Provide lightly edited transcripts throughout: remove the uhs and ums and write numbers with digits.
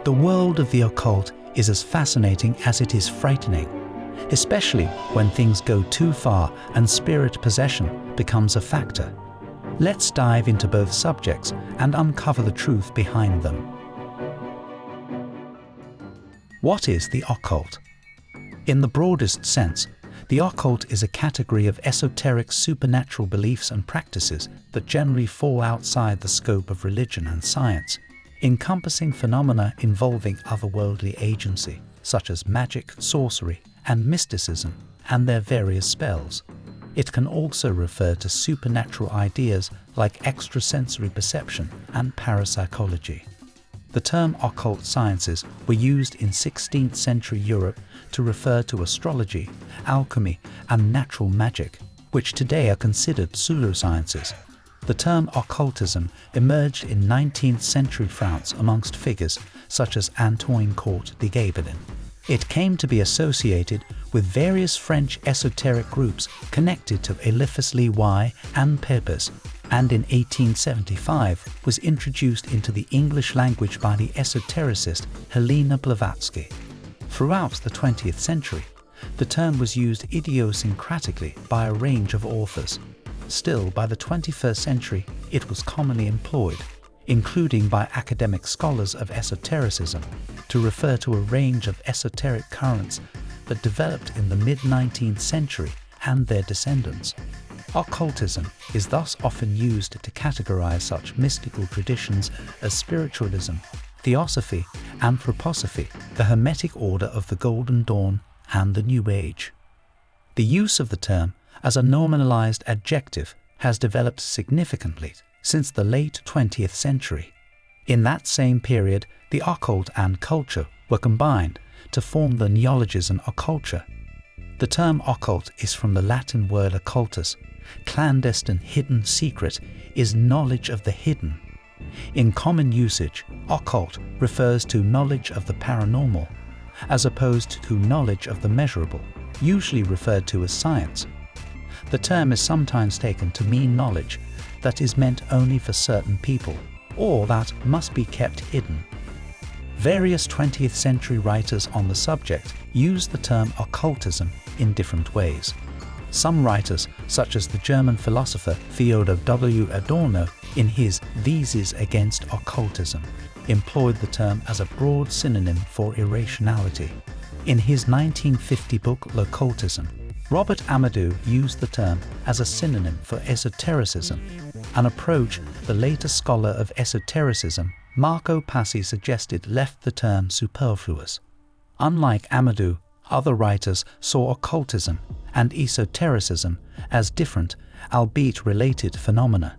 The world of the occult is as fascinating as it is frightening, especially when things go too far and spirit possession becomes a factor. Let's dive into both subjects and uncover the truth behind them. What is the occult? In the broadest sense, the occult is a category of esoteric supernatural beliefs and practices that generally fall outside the scope of religion and science, encompassing phenomena involving otherworldly agency, such as magic, sorcery, and mysticism, and their various spells. It can also refer to supernatural ideas like extrasensory perception and parapsychology. The term occult sciences were used in 16th century Europe to refer to astrology, alchemy, and natural magic, which today are considered pseudosciences. The term occultism emerged in 19th century France amongst figures such as Antoine Comte de Gabaldon. It came to be associated with various French esoteric groups connected to Eliphas Lewy and Pepys, and in 1875 was introduced into the English language by the esotericist Helena Blavatsky. Throughout the 20th century, the term was used idiosyncratically by a range of authors. Still, by the 21st century, it was commonly employed, including by academic scholars of esotericism, to refer to a range of esoteric currents that developed in the mid-19th century and their descendants. Occultism is thus often used to categorize such mystical traditions as spiritualism, theosophy, anthroposophy, the Hermetic Order of the Golden Dawn, and the New Age. The use of the term as a nominalized adjective has developed significantly since the late 20th century. In that same period, the occult and culture were combined to form the neologism occulture. The term occult is from the Latin word occultus. Clandestine, hidden, secret is knowledge of the hidden. In common usage, occult refers to knowledge of the paranormal, as opposed to knowledge of the measurable, usually referred to as science. The term is sometimes taken to mean knowledge that is meant only for certain people, or that must be kept hidden. Various 20th century writers on the subject use the term occultism in different ways. Some writers, such as the German philosopher Theodor W. Adorno, in his Theses against Occultism, employed the term as a broad synonym for irrationality. In his 1950 book L'Occultism, Robert Amadou used the term as a synonym for esotericism, an approach the later scholar of esotericism, Marco Passi, suggested left the term superfluous. Unlike Amadou, other writers saw occultism and esotericism as different, albeit related phenomena.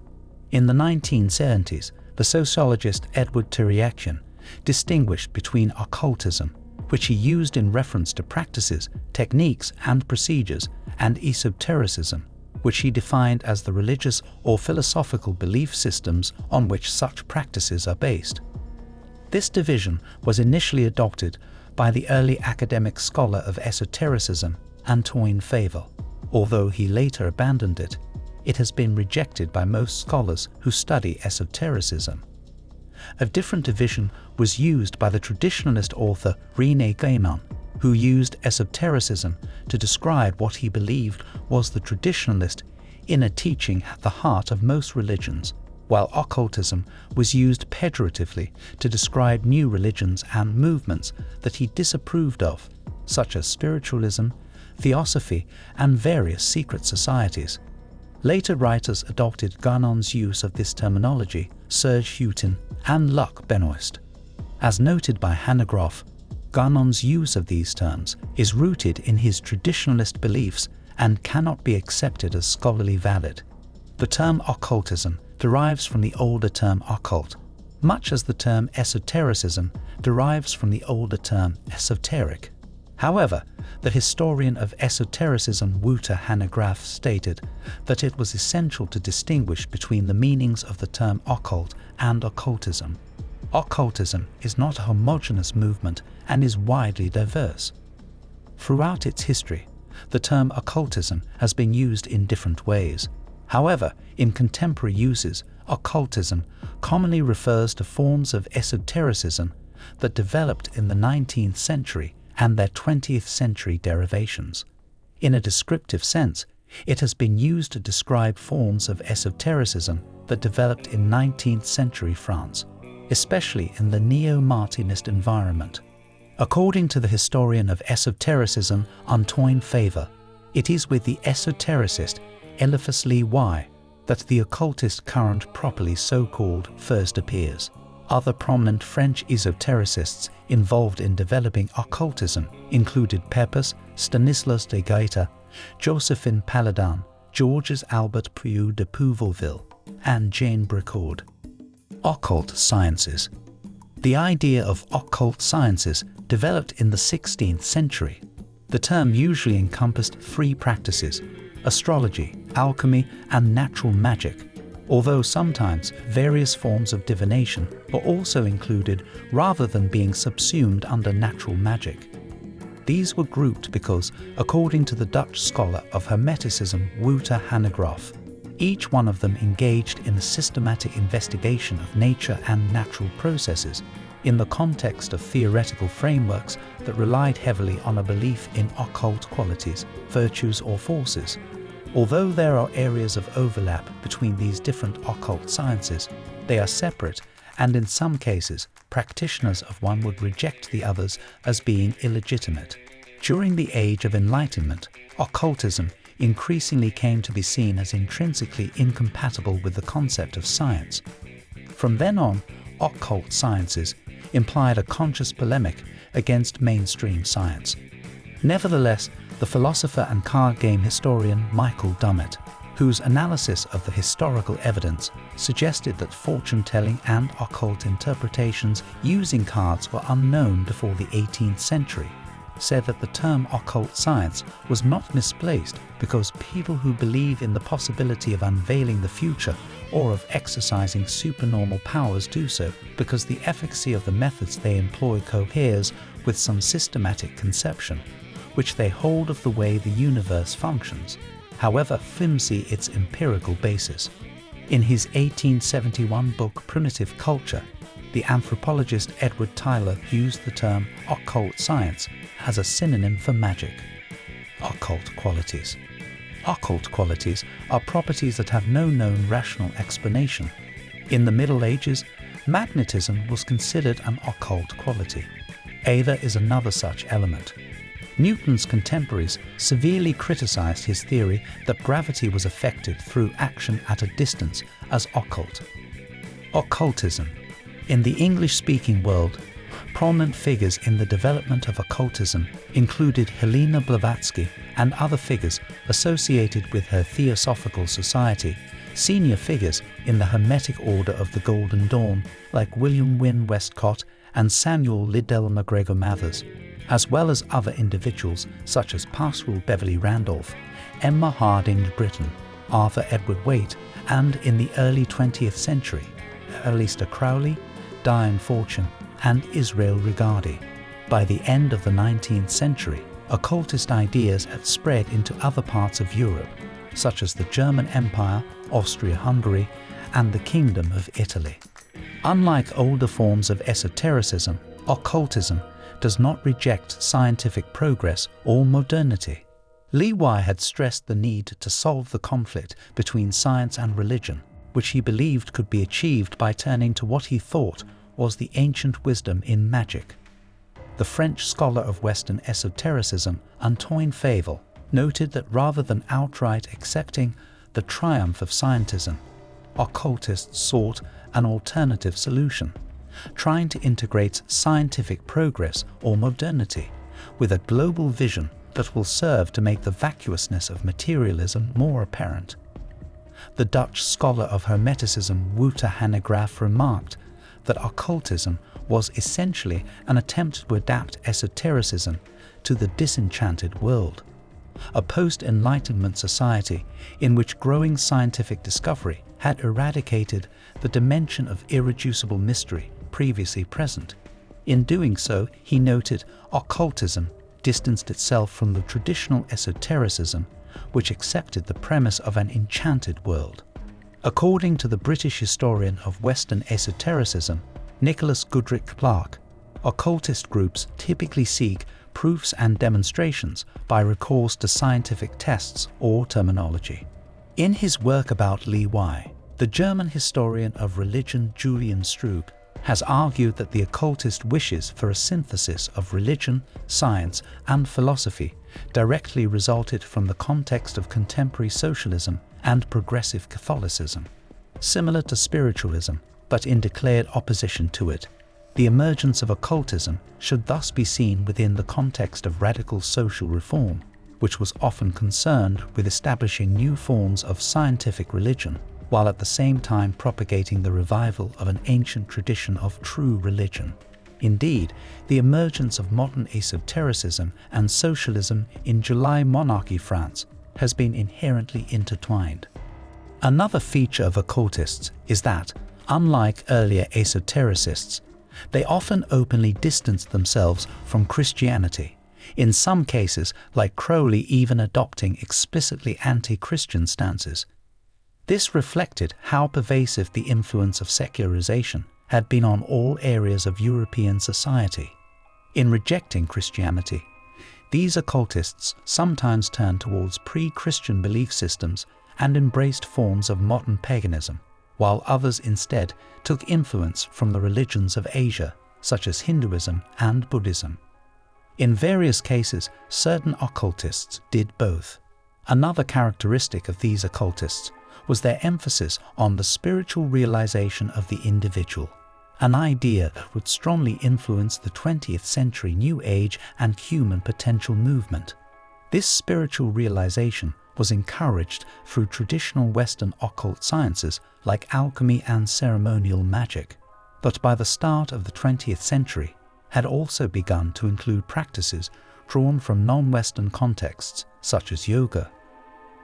In the 1970s, the sociologist Edward Teriakian distinguished between occultism, which he used in reference to practices, techniques, and procedures, and esotericism, which he defined as the religious or philosophical belief systems on which such practices are based. This division was initially adopted by the early academic scholar of esotericism, Antoine Favel. Although he later abandoned it, it has been rejected by most scholars who study esotericism. A different division was used by the traditionalist author René Gaiman, who used esotericism to describe what he believed was the traditionalist inner teaching at the heart of most religions, while occultism was used pejoratively to describe new religions and movements that he disapproved of, such as spiritualism, theosophy, and various secret societies. Later writers adopted Guénon's use of this terminology, Serge Hutin and Luc Benoist. As noted by Hannah Groff, Guénon's use of these terms is rooted in his traditionalist beliefs and cannot be accepted as scholarly valid. The term occultism derives from the older term occult, much as the term esotericism derives from the older term esoteric. However, the historian of esotericism Wouter Hanegraaff stated that it was essential to distinguish between the meanings of the term occult and occultism. Occultism is not a homogeneous movement and is widely diverse. Throughout its history, the term occultism has been used in different ways. However, in contemporary uses, occultism commonly refers to forms of esotericism that developed in the 19th century and their 20th century derivations. In a descriptive sense, it has been used to describe forms of esotericism that developed in 19th century France, especially in the neo-Martinist environment. According to the historian of esotericism Antoine Faivre, it is with the esotericist Eliphas Lee Y that the occultist current properly so-called first appears. Other prominent French esotericists involved in developing occultism included Pepys, Stanislas de Guaita, Josephine Paladin, Georges Albert Prieur de Pouvouville, and Jane Bricourt. Occult sciences. The idea of occult sciences developed in the 16th century. The term usually encompassed three practices: astrology, alchemy, and natural magic, although sometimes various forms of divination were also included rather than being subsumed under natural magic. These were grouped because, according to the Dutch scholar of Hermeticism Wouter Hanegraaff, each one of them engaged in a systematic investigation of nature and natural processes in the context of theoretical frameworks that relied heavily on a belief in occult qualities, virtues, or forces. Although there are areas of overlap between these different occult sciences, they are separate, and in some cases, practitioners of one would reject the others as being illegitimate. During the Age of Enlightenment, occultism increasingly came to be seen as intrinsically incompatible with the concept of science. From then on, occult sciences implied a conscious polemic against mainstream science. Nevertheless, the philosopher and card game historian Michael Dummett, whose analysis of the historical evidence suggested that fortune-telling and occult interpretations using cards were unknown before the 18th century, said that the term occult science was not misplaced because people who believe in the possibility of unveiling the future or of exercising supernormal powers do so because the efficacy of the methods they employ coheres with some systematic conception, which they hold of the way the universe functions, however flimsy its empirical basis. In his 1871 book Primitive Culture, the anthropologist Edward Tyler used the term occult science as a synonym for magic. Occult qualities. Occult qualities are properties that have no known rational explanation. In the Middle Ages, magnetism was considered an occult quality. Aether is another such element. Newton's contemporaries severely criticized his theory that gravity was affected through action at a distance as occult. Occultism. In the English-speaking world, prominent figures in the development of occultism included Helena Blavatsky and other figures associated with her Theosophical Society, senior figures in the Hermetic Order of the Golden Dawn like William Wynne Westcott and Samuel Liddell MacGregor Mathers, as well as other individuals such as Pastoral Beverly Randolph, Emma Hardinge Britten, Arthur Edward Waite, and in the early 20th century, Aleister Crowley, Diane Fortune, and Israel Regardie. By the end of the 19th century, occultist ideas had spread into other parts of Europe, such as the German Empire, Austria-Hungary, and the Kingdom of Italy. Unlike older forms of esotericism, occultism does not reject scientific progress or modernity. Lee Y had stressed the need to solve the conflict between science and religion, which he believed could be achieved by turning to what he thought was the ancient wisdom in magic. The French scholar of Western esotericism, Antoine Faivre, noted that rather than outright accepting the triumph of scientism, occultists sought an alternative solution, trying to integrate scientific progress or modernity with a global vision that will serve to make the vacuousness of materialism more apparent. The Dutch scholar of Hermeticism Wouter Hanegraaff remarked that occultism was essentially an attempt to adapt esotericism to the disenchanted world, a post-Enlightenment society in which growing scientific discovery had eradicated the dimension of irreducible mystery previously present. In doing so, he noted, occultism distanced itself from the traditional esotericism which accepted the premise of an enchanted world. According to the British historian of Western esotericism, Nicholas Goodrick Clarke, occultist groups typically seek proofs and demonstrations by recourse to scientific tests or terminology. In his work about Li Y, the German historian of religion Julian Strube has argued that the occultist wishes for a synthesis of religion, science, and philosophy directly resulted from the context of contemporary socialism and progressive Catholicism. Similar to spiritualism, but in declared opposition to it, the emergence of occultism should thus be seen within the context of radical social reform, which was often concerned with establishing new forms of scientific religion, while at the same time propagating the revival of an ancient tradition of true religion. Indeed, the emergence of modern esotericism and socialism in July monarchy France has been inherently intertwined. Another feature of occultists is that, unlike earlier esotericists, they often openly distance themselves from Christianity, in some cases like Crowley even adopting explicitly anti-Christian stances. This reflected how pervasive the influence of secularization had been on all areas of European society. In rejecting Christianity, these occultists sometimes turned towards pre-Christian belief systems and embraced forms of modern paganism, while others instead took influence from the religions of Asia, such as Hinduism and Buddhism. In various cases, certain occultists did both. Another characteristic of these occultists was their emphasis on the spiritual realization of the individual, an idea that would strongly influence the 20th century New Age and human potential movement. This spiritual realization was encouraged through traditional Western occult sciences like alchemy and ceremonial magic, but by the start of the 20th century had also begun to include practices drawn from non-Western contexts such as yoga.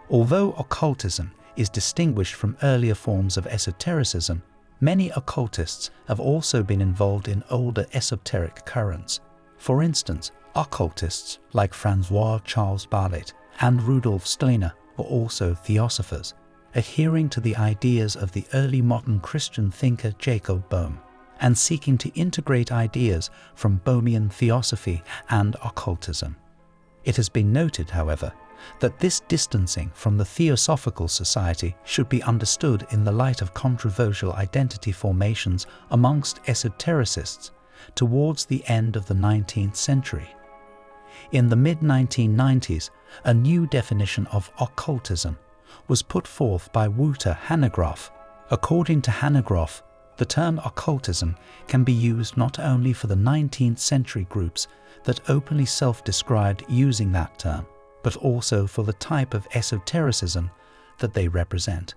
Although occultism is distinguished from earlier forms of esotericism, many occultists have also been involved in older esoteric currents. For instance, occultists like Francois Charles Barlet and Rudolf Steiner were also theosophers, adhering to the ideas of the early modern Christian thinker Jacob Boehme, and seeking to integrate ideas from Boehmian theosophy and occultism. It has been noted, however, that this distancing from the Theosophical Society should be understood in the light of controversial identity formations amongst esotericists towards the end of the 19th century. In the mid-1990s, a new definition of occultism was put forth by Wouter Hanegraaff. According to Hanegraaff, the term occultism can be used not only for the 19th century groups that openly self-described using that term, but also for the type of esotericism that they represent.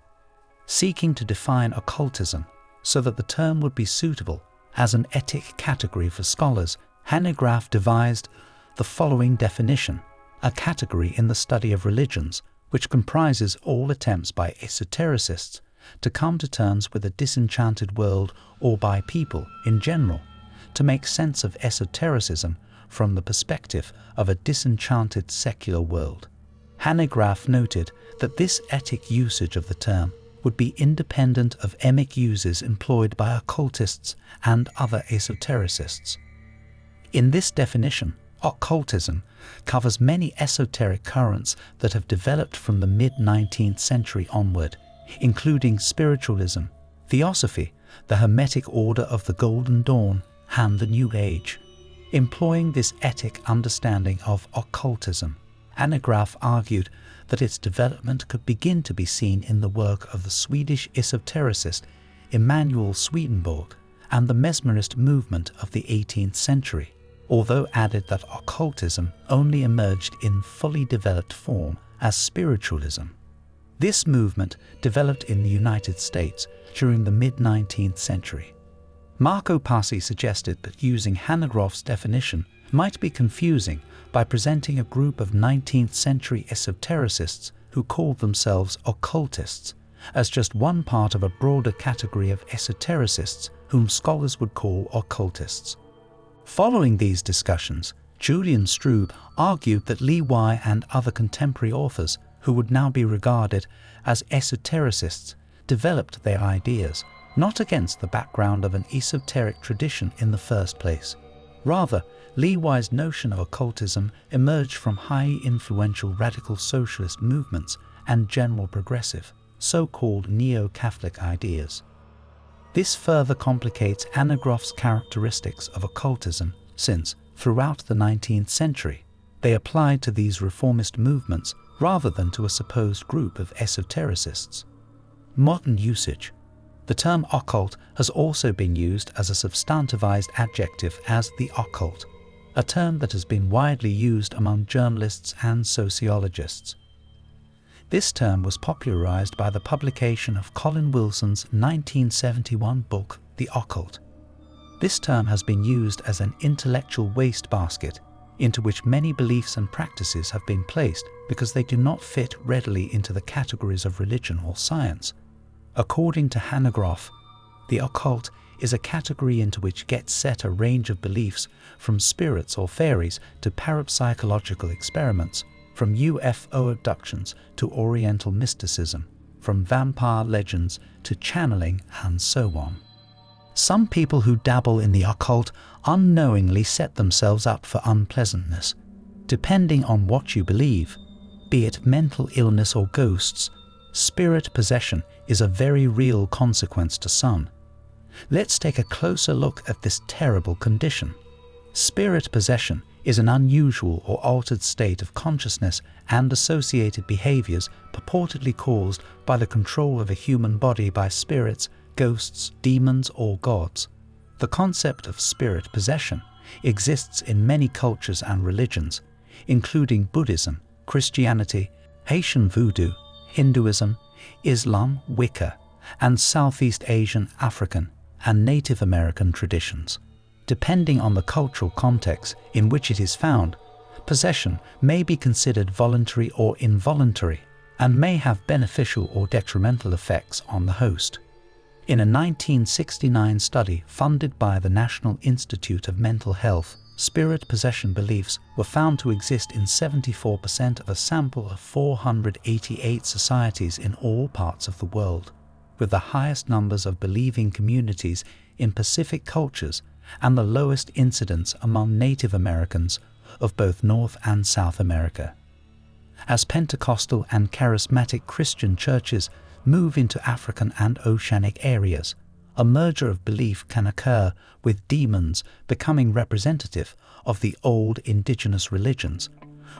Seeking to define occultism so that the term would be suitable as an etic category for scholars, Hanegraaff devised the following definition: a category in the study of religions which comprises all attempts by esotericists to come to terms with a disenchanted world, or by people in general to make sense of esotericism from the perspective of a disenchanted secular world. Hanegraaff noted that this etic usage of the term would be independent of emic uses employed by occultists and other esotericists. In this definition, occultism covers many esoteric currents that have developed from the mid-19th century onward, including spiritualism, theosophy, the Hermetic Order of the Golden Dawn, and the New Age. Employing this etic understanding of occultism, Hanegraaff argued that its development could begin to be seen in the work of the Swedish esotericist Emanuel Swedenborg and the mesmerist movement of the 18th century, although added that occultism only emerged in fully developed form as spiritualism. This movement developed in the United States during the mid-19th century. Marco Passi suggested that using Hanegraaff's definition might be confusing by presenting a group of 19th century esotericists who called themselves occultists as just one part of a broader category of esotericists whom scholars would call occultists. Following these discussions, Julian Strube argued that Li Y and other contemporary authors who would now be regarded as esotericists developed their ideas not against the background of an esoteric tradition in the first place, Rather, Lewi's notion of occultism emerged from highly influential radical socialist movements and general progressive, so-called neo-Catholic ideas. This further complicates Hanegraaff's characteristics of occultism since, throughout the 19th century, they applied to these reformist movements rather than to a supposed group of esotericists. Modern usage. The term occult has also been used as a substantivized adjective as the occult, a term that has been widely used among journalists and sociologists. This term was popularized by the publication of Colin Wilson's 1971 book, The Occult. This term has been used as an intellectual wastebasket into which many beliefs and practices have been placed because they do not fit readily into the categories of religion or science. According to Hanegraaff, the occult is a category into which gets set a range of beliefs from spirits or fairies to parapsychological experiments, from UFO abductions to Oriental mysticism, from vampire legends to channeling, and so on. Some people who dabble in the occult unknowingly set themselves up for unpleasantness. Depending on what you believe, be it mental illness or ghosts, spirit possession is a very real consequence to some. Let's take a closer look at this terrible condition. Spirit possession is an unusual or altered state of consciousness and associated behaviors purportedly caused by the control of a human body by spirits, ghosts, demons, or gods. The concept of spirit possession exists in many cultures and religions, including Buddhism, Christianity, Haitian Voodoo, Hinduism, Islam, Wicca, and Southeast Asian, African, and Native American traditions. Depending on the cultural context in which it is found, possession may be considered voluntary or involuntary, and may have beneficial or detrimental effects on the host. In a 1969 study funded by the National Institute of Mental Health, spirit possession beliefs were found to exist in 74% of a sample of 488 societies in all parts of the world, with the highest numbers of believing communities in Pacific cultures and the lowest incidence among Native Americans of both North and South America. As Pentecostal and charismatic Christian churches move into African and oceanic areas, a merger of belief can occur with demons becoming representative of the old indigenous religions,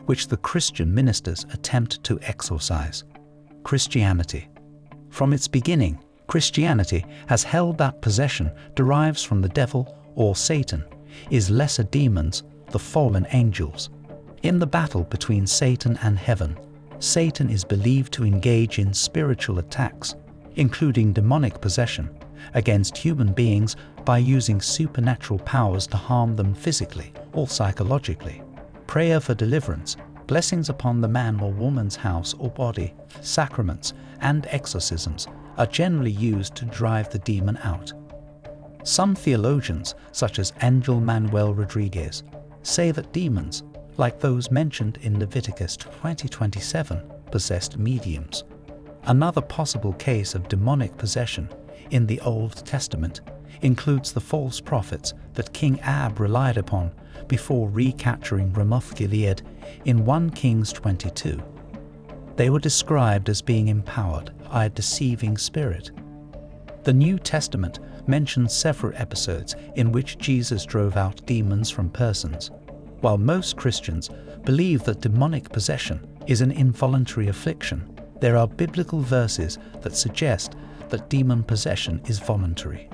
which the Christian ministers attempt to exorcise. Christianity. From its beginning, Christianity has held that possession derives from the devil or Satan, is lesser demons, the fallen angels. In the battle between Satan and heaven, Satan is believed to engage in spiritual attacks, including demonic possession, against human beings by using supernatural powers to harm them physically or psychologically. Prayer for deliverance, blessings upon the man or woman's house or body, sacraments, and exorcisms are generally used to drive the demon out. Some theologians, such as Angel Manuel Rodriguez, say that demons, like those mentioned in Leviticus 20:27, possessed mediums. Another possible case of demonic possession in the Old Testament includes the false prophets that King Ahab relied upon before recapturing Ramoth-Gilead in 1 Kings 22. They were described as being empowered by a deceiving spirit. The New Testament mentions several episodes in which Jesus drove out demons from persons. While most Christians believe that demonic possession is an involuntary affliction, there are biblical verses that suggest that demon possession is voluntary.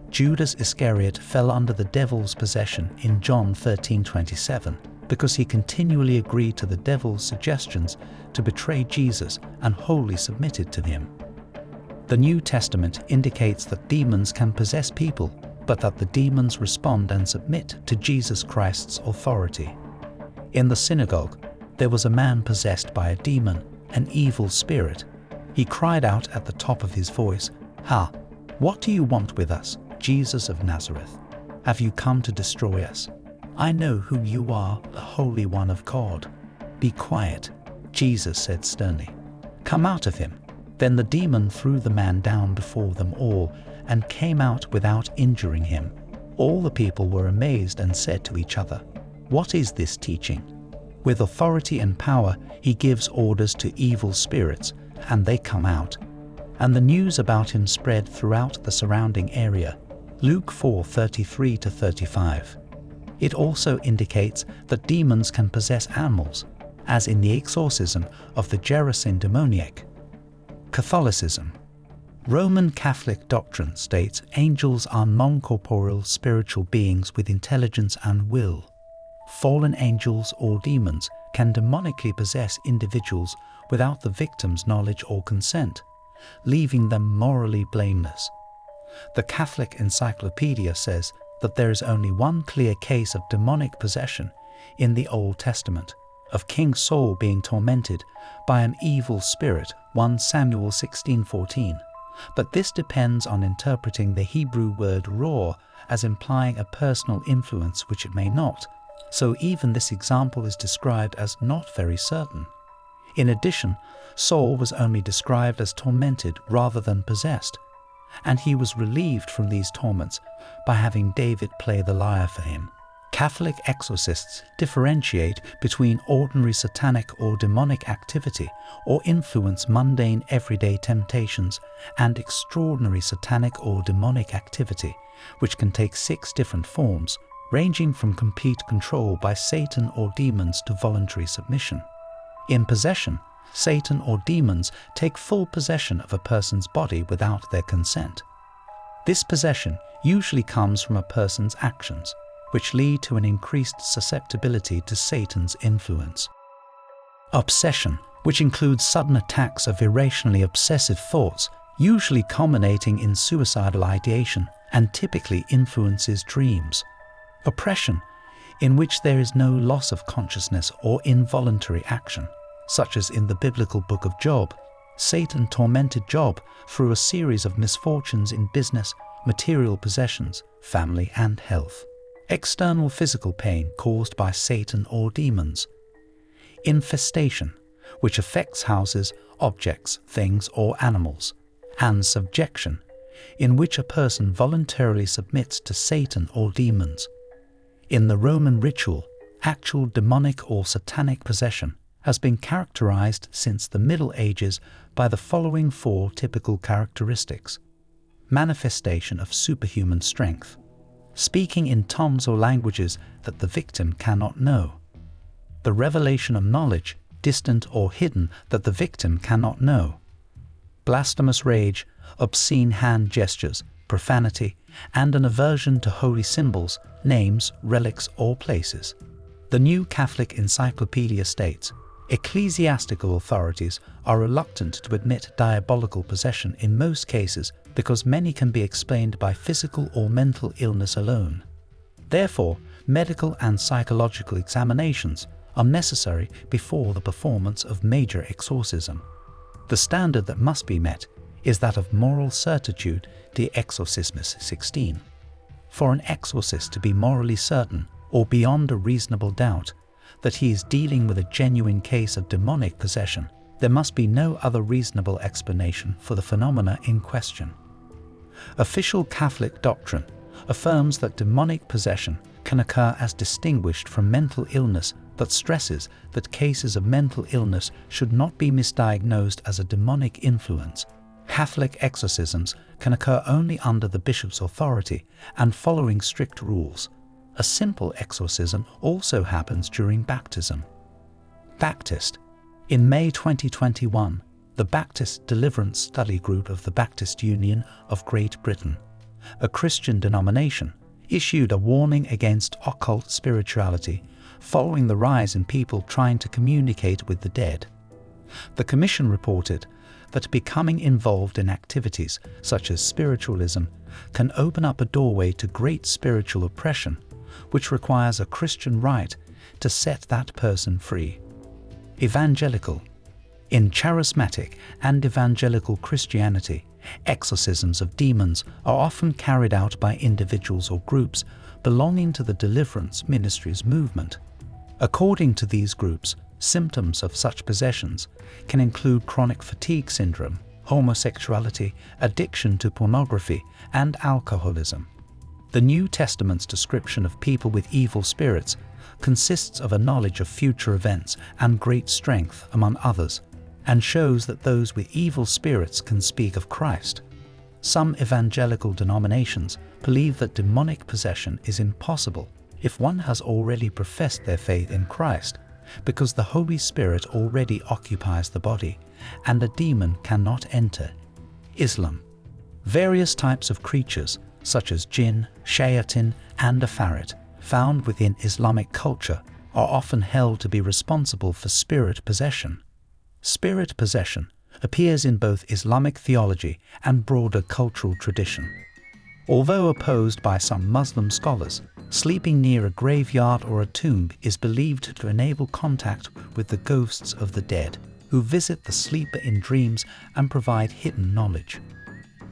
Judas Iscariot fell under the devil's possession in John 13:27 because he continually agreed to the devil's suggestions to betray Jesus and wholly submitted to him. The New Testament indicates that demons can possess people, but that the demons respond and submit to Jesus Christ's authority. In the synagogue, there was a man possessed by a demon, an evil spirit. He cried out at the top of his voice, "Ha! What do you want with us, Jesus of Nazareth? Have you come to destroy us? I know who you are, the Holy One of God." "Be quiet," Jesus said sternly. "Come out of him." Then the demon threw the man down before them all and came out without injuring him. All the people were amazed and said to each other, "What is this teaching?" With authority and power, he gives orders to evil spirits, and they come out. And the news about him spread throughout the surrounding area. Luke 4:33-35. It also indicates that demons can possess animals, as in the exorcism of the Gerasene demoniac. Catholicism. Roman Catholic doctrine states angels are non-corporeal spiritual beings with intelligence and will. Fallen angels or demons can demonically possess individuals without the victim's knowledge or consent, leaving them morally blameless. The Catholic Encyclopedia says that there is only one clear case of demonic possession in the Old Testament, of King Saul being tormented by an evil spirit, 1 Samuel 16:14. But this depends on interpreting the Hebrew word roar as implying a personal influence, which it may not. So even this example is described as not very certain. In addition, Saul was only described as tormented rather than possessed, and he was relieved from these torments by having David play the lyre for him. Catholic exorcists differentiate between ordinary satanic or demonic activity or influence mundane everyday temptations and extraordinary satanic or demonic activity, which can take 6 different forms, ranging from complete control by Satan or demons to voluntary submission. In possession, Satan or demons take full possession of a person's body without their consent. This possession usually comes from a person's actions, which lead to an increased susceptibility to Satan's influence. Obsession, which includes sudden attacks of irrationally obsessive thoughts, usually culminating in suicidal ideation, and typically influences dreams. Oppression, in which there is no loss of consciousness or involuntary action, such as in the biblical book of Job. Satan tormented Job through a series of misfortunes in business, material possessions, family, and health. External physical pain caused by Satan or demons. Infestation, which affects houses, objects, things, or animals. And subjection, in which a person voluntarily submits to Satan or demons. In the Roman ritual, actual demonic or satanic possession has been characterized since the Middle Ages by the following 4 typical characteristics. Manifestation of superhuman strength. Speaking in tongues or languages that the victim cannot know. The revelation of knowledge, distant or hidden, that the victim cannot know. Blasphemous rage, obscene hand gestures, profanity, and an aversion to holy symbols, names, relics, or places. The New Catholic Encyclopedia states, ecclesiastical authorities are reluctant to admit diabolical possession in most cases because many can be explained by physical or mental illness alone. Therefore, medical and psychological examinations are necessary before the performance of major exorcism. The standard that must be met is that of moral certitude, De Exorcismis 16. For an exorcist to be morally certain, or beyond a reasonable doubt, that he is dealing with a genuine case of demonic possession, there must be no other reasonable explanation for the phenomena in question. Official Catholic doctrine affirms that demonic possession can occur as distinguished from mental illness, but stresses that cases of mental illness should not be misdiagnosed as a demonic influence. Catholic exorcisms can occur only under the bishop's authority and following strict rules. A simple exorcism also happens during baptism. Baptist. In May 2021, the Baptist Deliverance Study Group of the Baptist Union of Great Britain, a Christian denomination, issued a warning against occult spirituality following the rise in people trying to communicate with the dead. The Commission reported that becoming involved in activities such as spiritualism can open up a doorway to great spiritual oppression, which requires a Christian right to set that person free. Evangelical. In charismatic and evangelical Christianity, exorcisms of demons are often carried out by individuals or groups belonging to the deliverance ministries movement. According to these groups, symptoms of such possessions can include chronic fatigue syndrome, homosexuality, addiction to pornography, and alcoholism. The New Testament's description of people with evil spirits consists of a knowledge of future events and great strength, among others, and shows that those with evil spirits can speak of Christ. Some evangelical denominations believe that demonic possession is impossible if one has already professed their faith in Christ, because the Holy Spirit already occupies the body, and a demon cannot enter. Islam. Various types of creatures, such as jinn, shayatin, and afarit, found within Islamic culture, are often held to be responsible for spirit possession. Spirit possession appears in both Islamic theology and broader cultural tradition. Although opposed by some Muslim scholars, sleeping near a graveyard or a tomb is believed to enable contact with the ghosts of the dead, who visit the sleeper in dreams and provide hidden knowledge.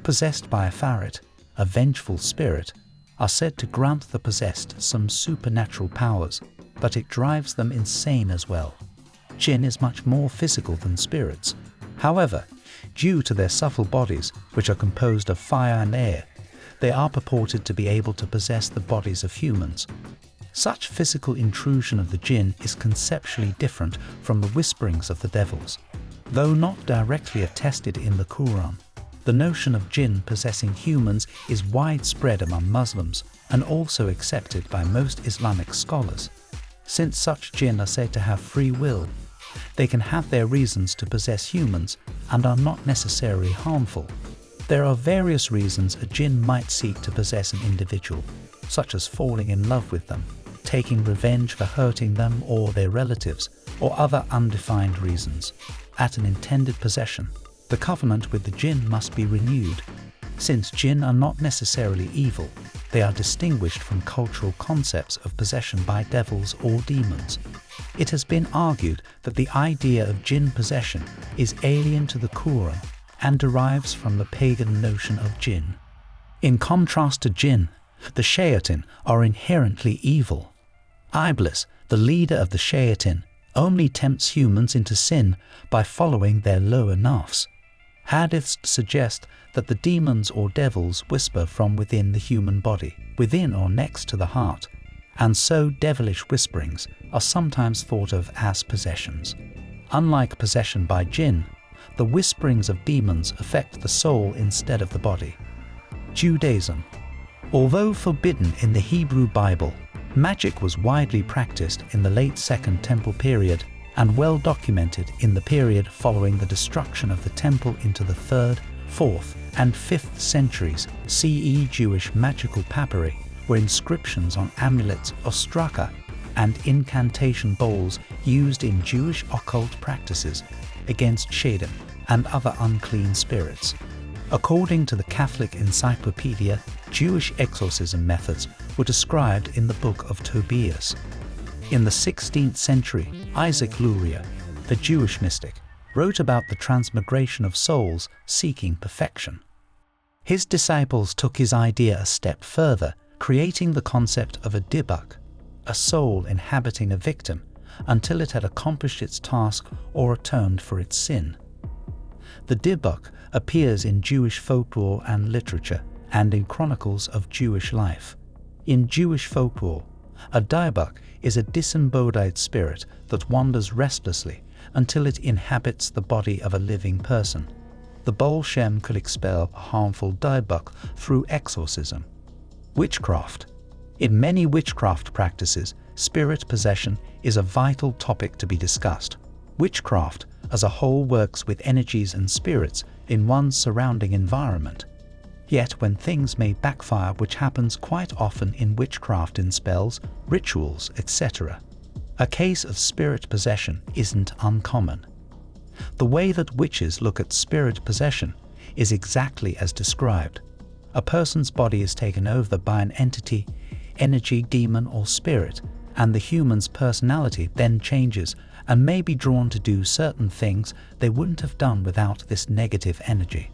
Possessed by a farit, a vengeful spirit, are said to grant the possessed some supernatural powers, but it drives them insane as well. Jinn is much more physical than spirits. However, due to their subtle bodies, which are composed of fire and air, they are purported to be able to possess the bodies of humans. Such physical intrusion of the jinn is conceptually different from the whisperings of the devils. Though not directly attested in the Quran, the notion of jinn possessing humans is widespread among Muslims and also accepted by most Islamic scholars. Since such jinn are said to have free will, they can have their reasons to possess humans and are not necessarily harmful. There are various reasons a jinn might seek to possess an individual, such as falling in love with them, taking revenge for hurting them or their relatives, or other undefined reasons. At an intended possession, the covenant with the jinn must be renewed. Since jinn are not necessarily evil, they are distinguished from cultural concepts of possession by devils or demons. It has been argued that the idea of jinn possession is alien to the Quran and derives from the pagan notion of jinn. In contrast to jinn, the shayatin are inherently evil. Iblis, the leader of the shayatin, only tempts humans into sin by following their lower nafs. Hadiths suggest that the demons or devils whisper from within the human body, within or next to the heart, and so devilish whisperings are sometimes thought of as possessions. Unlike possession by jinn, the whisperings of demons affect the soul instead of the body. Judaism. Although forbidden in the Hebrew Bible, magic was widely practiced in the late Second Temple period and well documented in the period following the destruction of the temple into the 3rd, 4th, and 5th centuries CE. Jewish magical papyri were inscriptions on amulets, ostraka, and incantation bowls used in Jewish occult practices against shaitan and other unclean spirits. According to the Catholic Encyclopedia, Jewish exorcism methods were described in the Book of Tobias. In the 16th century, Isaac Luria, the Jewish mystic, wrote about the transmigration of souls seeking perfection. His disciples took his idea a step further, creating the concept of a dibuk, a soul inhabiting a victim, until it had accomplished its task or atoned for its sin. The dibuk appears in Jewish folklore and literature and in chronicles of Jewish life. In Jewish folklore, a dibuk is a disembodied spirit that wanders restlessly until it inhabits the body of a living person. The Baal Shem could expel a harmful dibuk through exorcism. Witchcraft. In many witchcraft practices, spirit possession is a vital topic to be discussed. Witchcraft as a whole works with energies and spirits in one's surrounding environment. Yet when things may backfire, which happens quite often in witchcraft in spells, rituals, etc., a case of spirit possession isn't uncommon. The way that witches look at spirit possession is exactly as described. A person's body is taken over by an entity, energy, demon, or spirit, and the human's personality then changes and may be drawn to do certain things they wouldn't have done without this negative energy.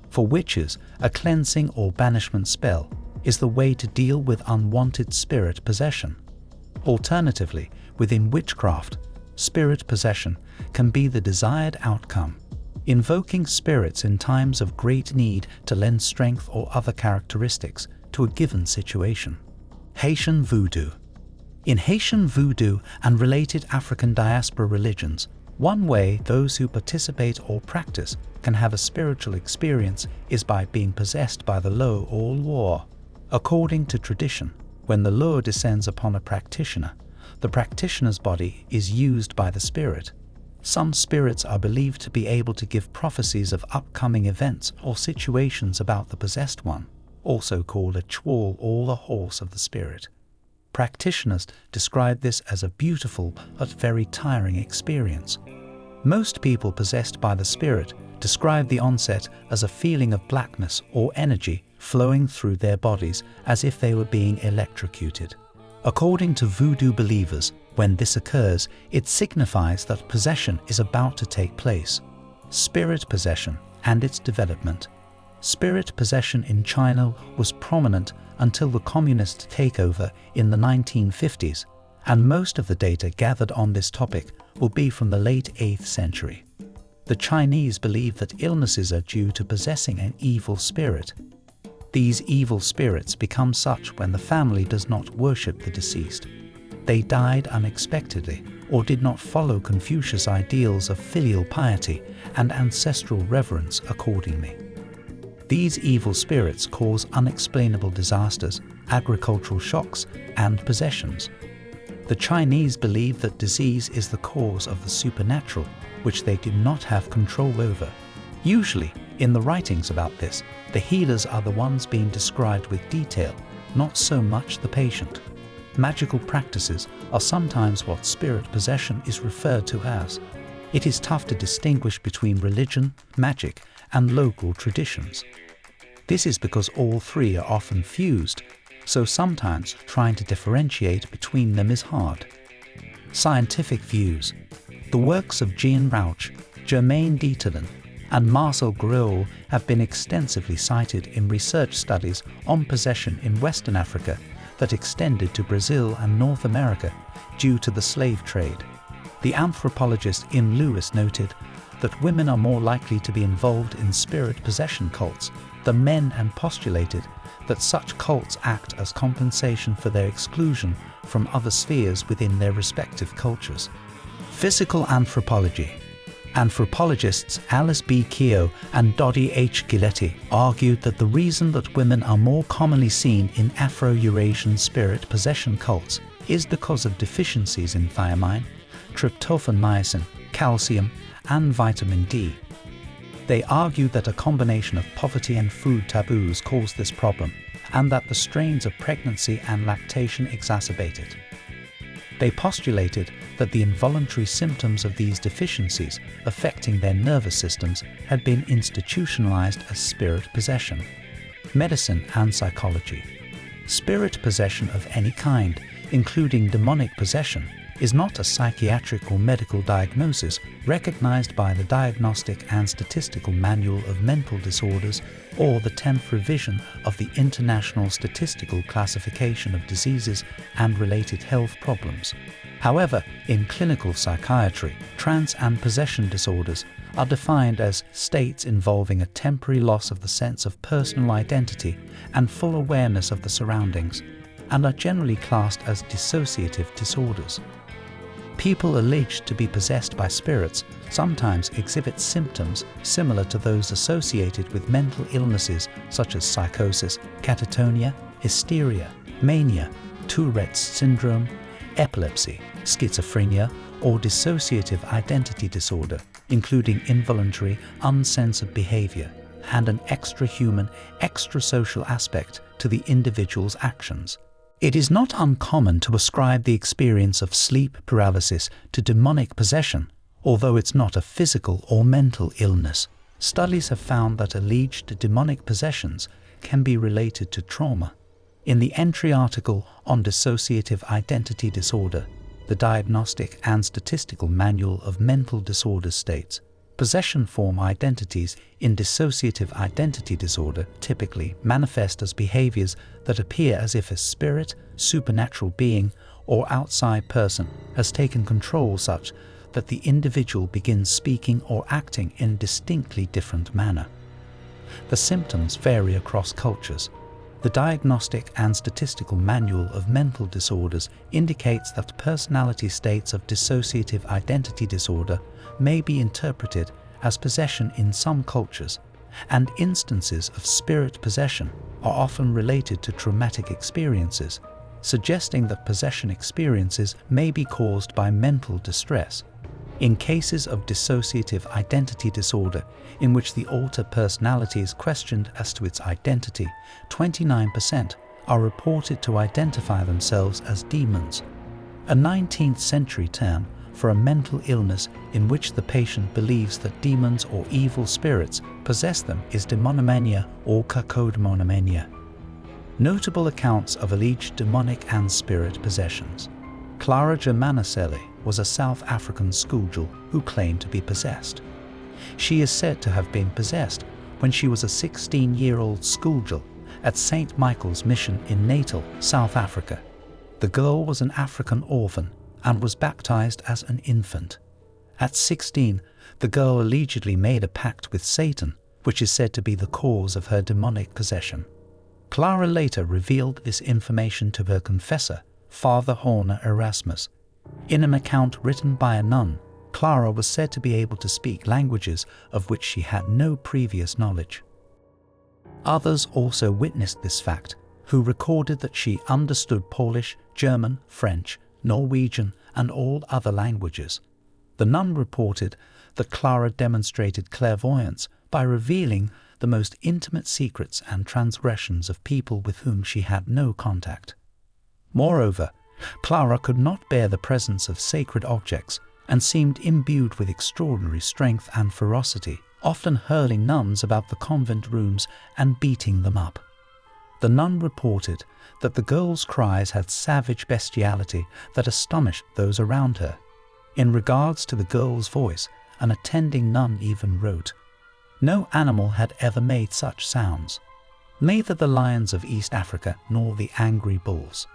For witches, a cleansing or banishment spell is the way to deal with unwanted spirit possession. Alternatively, within witchcraft, spirit possession can be the desired outcome. Invoking spirits in times of great need to lend strength or other characteristics to a given situation. Haitian Voodoo. In Haitian Voodoo and related African diaspora religions, one way those who participate or practice can have a spiritual experience is by being possessed by the lo or lure. According to tradition, when the lure descends upon a practitioner, the practitioner's body is used by the spirit. Some spirits are believed to be able to give prophecies of upcoming events or situations about the possessed one, also called a chwal or the horse of the spirit. Practitioners describe this as a beautiful but very tiring experience. Most people possessed by the spirit describe the onset as a feeling of blackness or energy flowing through their bodies as if they were being electrocuted. According to voodoo believers, when this occurs, it signifies that possession is about to take place. Spirit possession and its development. Spirit possession in China was prominent until the communist takeover in the 1950s, and most of the data gathered on this topic will be from the late 8th century. The Chinese believe that illnesses are due to possessing an evil spirit. These evil spirits become such when the family does not worship the deceased. They died unexpectedly or did not follow Confucius' ideals of filial piety and ancestral reverence accordingly. These evil spirits cause unexplainable disasters, agricultural shocks, and possessions. The Chinese believe that disease is the cause of the supernatural, which they do not have control over. Usually, in the writings about this, the healers are the ones being described with detail, not so much the patient. Magical practices are sometimes what spirit possession is referred to as. It is tough to distinguish between religion, magic, and local traditions. This is because all three are often fused, so sometimes trying to differentiate between them is hard. Scientific views. The works of Jean Rauch, Germaine Dieterlen, and Marcel Griol have been extensively cited in research studies on possession in Western Africa that extended to Brazil and North America due to the slave trade. The anthropologist Im Lewis noted that women are more likely to be involved in spirit possession cults than men, and postulated that such cults act as compensation for their exclusion from other spheres within their respective cultures. Physical anthropology. Anthropologists Alice B. Keogh and Dodie H. Giletti argued that the reason that women are more commonly seen in Afro-Eurasian spirit possession cults is because of deficiencies in thiamine, tryptophan, niacin, calcium, and vitamin D. They argued that a combination of poverty and food taboos caused this problem, and that the strains of pregnancy and lactation exacerbate it. They postulated that the involuntary symptoms of these deficiencies affecting their nervous systems had been institutionalized as spirit possession. Medicine and psychology. Spirit possession of any kind, including demonic possession, is not a psychiatric or medical diagnosis recognized by the Diagnostic and Statistical Manual of Mental Disorders or the 10th revision of the International Statistical Classification of Diseases and Related Health Problems. However, in clinical psychiatry, trance and possession disorders are defined as states involving a temporary loss of the sense of personal identity and full awareness of the surroundings, and are generally classed as dissociative disorders. People alleged to be possessed by spirits sometimes exhibit symptoms similar to those associated with mental illnesses such as psychosis, catatonia, hysteria, mania, Tourette's syndrome, epilepsy, schizophrenia, or dissociative identity disorder, including involuntary, uncensored behavior, and an extra-human, extra-social aspect to the individual's actions. It is not uncommon to ascribe the experience of sleep paralysis to demonic possession, although it's not a physical or mental illness. Studies have found that alleged demonic possessions can be related to trauma. In the entry article on dissociative identity disorder, the Diagnostic and Statistical Manual of Mental Disorders states, possession form identities in dissociative identity disorder typically manifest as behaviors that appear as if a spirit, supernatural being, or outside person has taken control such that the individual begins speaking or acting in a distinctly different manner. The symptoms vary across cultures. The Diagnostic and Statistical Manual of Mental Disorders indicates that personality states of dissociative identity disorder may be interpreted as possession in some cultures, and instances of spirit possession are often related to traumatic experiences, suggesting that possession experiences may be caused by mental distress. In cases of dissociative identity disorder, in which the alter personality is questioned as to its identity, 29% are reported to identify themselves as demons, a 19th century term for a mental illness in which the patient believes that demons or evil spirits possess them is demonomania or cacodemomania. Notable accounts of alleged demonic and spirit possessions. Clara Germaniceli was a South African schoolgirl who claimed to be possessed. She is said to have been possessed when she was a 16-year-old schoolgirl at St. Michael's Mission in Natal, South Africa. The girl was an African orphan and was baptized as an infant. At 16, the girl allegedly made a pact with Satan, which is said to be the cause of her demonic possession. Clara later revealed this information to her confessor, Father Horner Erasmus. In an account written by a nun, Clara was said to be able to speak languages of which she had no previous knowledge. Others also witnessed this fact, who recorded that she understood Polish, German, French, Norwegian, and all other languages. The nun reported that Clara demonstrated clairvoyance by revealing the most intimate secrets and transgressions of people with whom she had no contact. Moreover, Clara could not bear the presence of sacred objects and seemed imbued with extraordinary strength and ferocity, often hurling nuns about the convent rooms and beating them up. The nun reported that the girl's cries had savage bestiality that astonished those around her. In regards to the girl's voice, an attending nun even wrote, "No animal had ever made such sounds, neither the lions of East Africa nor the angry bulls.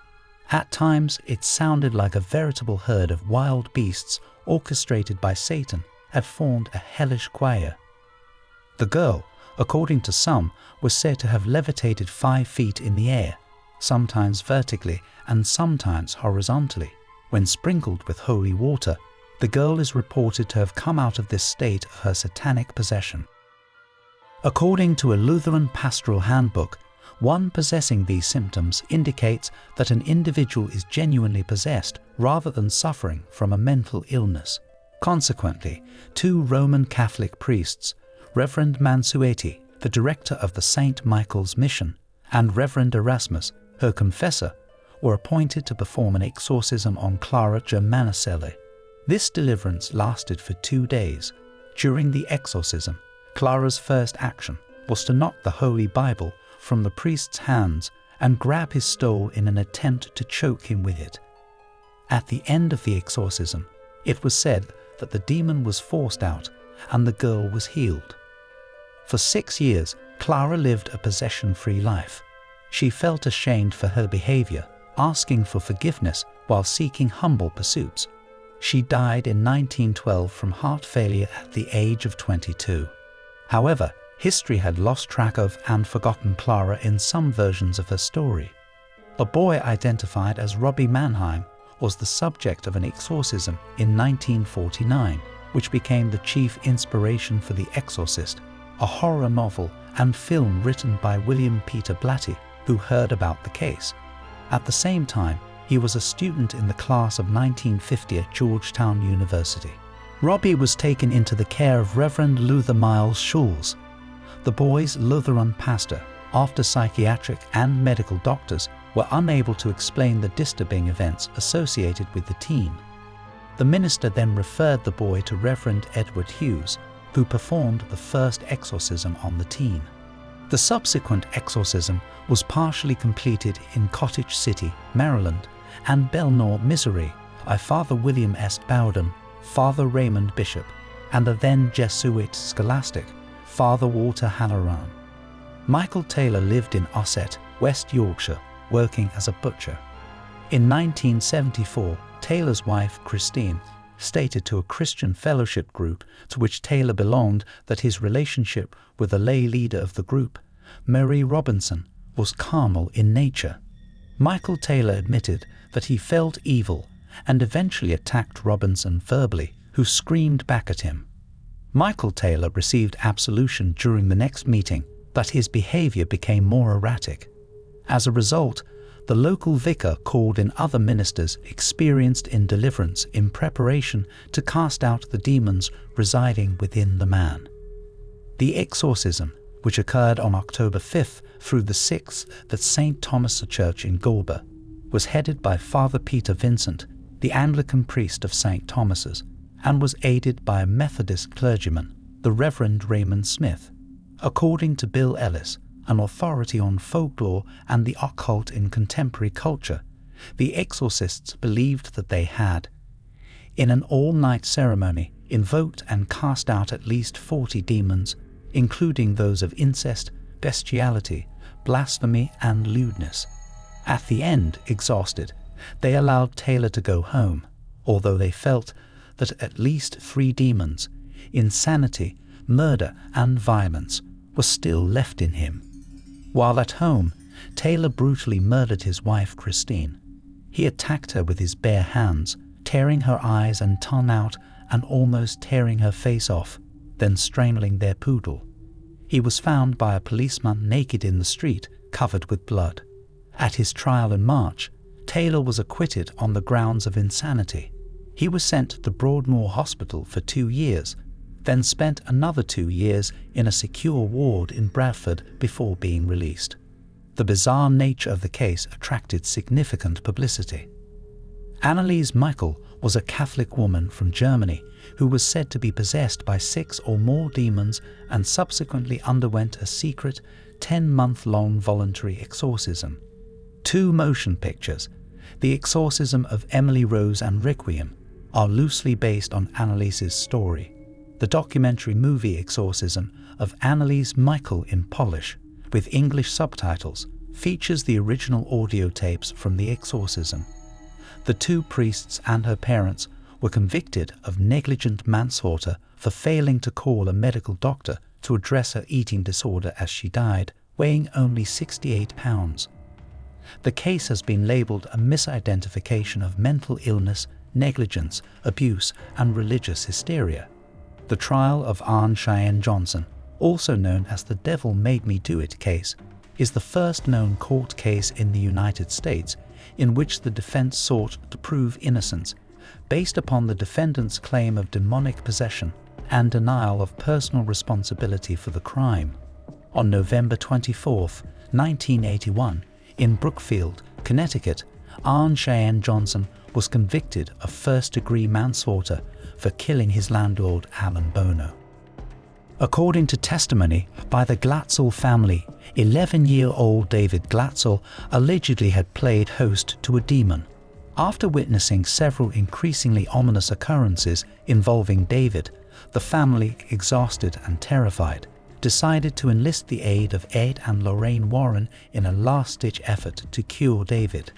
At times it sounded like a veritable herd of wild beasts orchestrated by Satan had formed a hellish choir." The girl, according to some, was said to have levitated 5 feet in the air, sometimes vertically and sometimes horizontally. When sprinkled with holy water, the girl is reported to have come out of this state of her satanic possession. According to a Lutheran pastoral handbook, one possessing these symptoms indicates that an individual is genuinely possessed rather than suffering from a mental illness. Consequently, 2 Roman Catholic priests, Reverend Mansueti, the director of the St. Michael's Mission, and Reverend Erasmus, her confessor, were appointed to perform an exorcism on Clara Germaniceli. This deliverance lasted for 2 days. During the exorcism, Clara's first action was to knock the Holy Bible from the priest's hands and grab his stole in an attempt to choke him with it. At the end of the exorcism, it was said that the demon was forced out and the girl was healed. For 6 years, Clara lived a possession-free life. She felt ashamed for her behavior, asking for forgiveness while seeking humble pursuits. She died in 1912 from heart failure at the age of 22. However, history had lost track of and forgotten Clara in some versions of her story. A boy identified as Robbie Mannheim was the subject of an exorcism in 1949, which became the chief inspiration for The Exorcist, a horror novel and film written by William Peter Blatty, who heard about the case. At the same time, he was a student in the class of 1950 at Georgetown University. Robbie was taken into the care of Reverend Luther Miles Schulz, the boy's Lutheran pastor, after psychiatric and medical doctors were unable to explain the disturbing events associated with the teen. The minister then referred the boy to Reverend Edward Hughes, who performed the first exorcism on the teen. The subsequent exorcism was partially completed in Cottage City, Maryland, and Belnor, Missouri, by Father William S. Bowden, Father Raymond Bishop, and the then Jesuit scholastic, Father Walter Halloran. Michael Taylor lived in Ossett, West Yorkshire, working as a butcher. In 1974, Taylor's wife, Christine, stated to a Christian fellowship group to which Taylor belonged that his relationship with the lay leader of the group, Mary Robinson, was carnal in nature. Michael Taylor admitted that he felt evil and eventually attacked Robinson verbally, who screamed back at him. Michael Taylor received absolution during the next meeting, but his behavior became more erratic. As a result, the local vicar called in other ministers experienced in deliverance in preparation to cast out the demons residing within the man. The exorcism, which occurred on October 5th through the 6th at St. Thomas Church in Goulburn, was headed by Father Peter Vincent, the Anglican priest of St. Thomas's, and was aided by a Methodist clergyman, the Reverend Raymond Smith. According to Bill Ellis, an authority on folklore and the occult in contemporary culture, the exorcists believed that they had, in an all-night ceremony, invoked and cast out at least 40 demons, including those of incest, bestiality, blasphemy, and lewdness. At the end, exhausted, they allowed Taylor to go home, although they felt that at least 3 demons, insanity, murder, and violence, were still left in him. While at home, Taylor brutally murdered his wife Christine. He attacked her with his bare hands, tearing her eyes and tongue out and almost tearing her face off, then strangling their poodle. He was found by a policeman naked in the street, covered with blood. At his trial in March, Taylor was acquitted on the grounds of insanity. He was sent to Broadmoor Hospital for 2 years, then spent another 2 years in a secure ward in Bradford before being released. The bizarre nature of the case attracted significant publicity. Anneliese Michael was a Catholic woman from Germany who was said to be possessed by 6 or more demons and subsequently underwent a secret 10-month-long voluntary exorcism. 2 motion pictures, The Exorcism of Emily Rose and Requiem, are loosely based on Anneliese's story. The documentary movie Exorcism of Anneliese Michael in Polish, with English subtitles, features the original audio tapes from the exorcism. The 2 priests and her parents were convicted of negligent manslaughter for failing to call a medical doctor to address her eating disorder as she died, weighing only 68 pounds. The case has been labelled a misidentification of mental illness, negligence, abuse, and religious hysteria. The trial of Arne Cheyenne Johnson, also known as the Devil Made Me Do It case, is the first known court case in the United States in which the defense sought to prove innocence based upon the defendant's claim of demonic possession and denial of personal responsibility for the crime. On November 24, 1981, in Brookfield, Connecticut, Arne Cheyenne Johnson was convicted of first-degree manslaughter for killing his landlord Alan Bono. According to testimony by the Glatzel family, 11-year-old David Glatzel allegedly had played host to a demon. After witnessing several increasingly ominous occurrences involving David, the family, exhausted and terrified, decided to enlist the aid of Ed and Lorraine Warren in a last-ditch effort to cure David.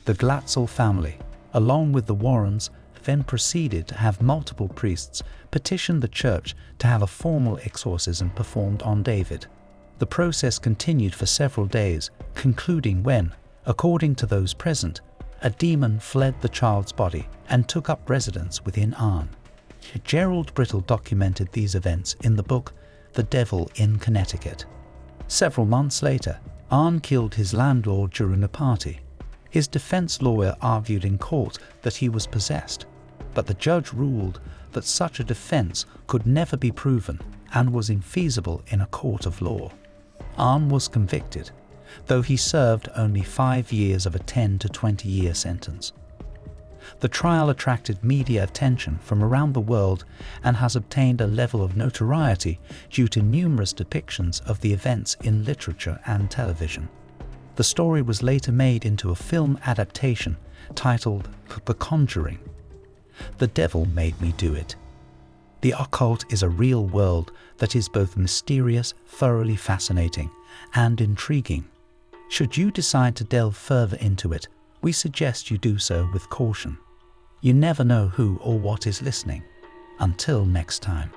The Glatzel family, along with the Warrens, then proceeded to have multiple priests petition the church to have a formal exorcism performed on David. The process continued for several days, concluding when, according to those present, a demon fled the child's body and took up residence within Arne. Gerald Brittle documented these events in the book The Devil in Connecticut. Several months later, Arne killed his landlord during a party. His defense lawyer argued in court that he was possessed, but the judge ruled that such a defense could never be proven and was infeasible in a court of law. Arne was convicted, though he served only 5 years of a 10 to 20-year sentence. The trial attracted media attention from around the world and has obtained a level of notoriety due to numerous depictions of the events in literature and television. The story was later made into a film adaptation titled The Conjuring. The Devil Made Me Do It. The occult is a real world that is both mysterious, thoroughly fascinating, and intriguing. Should you decide to delve further into it, we suggest you do so with caution. You never know who or what is listening. Until next time.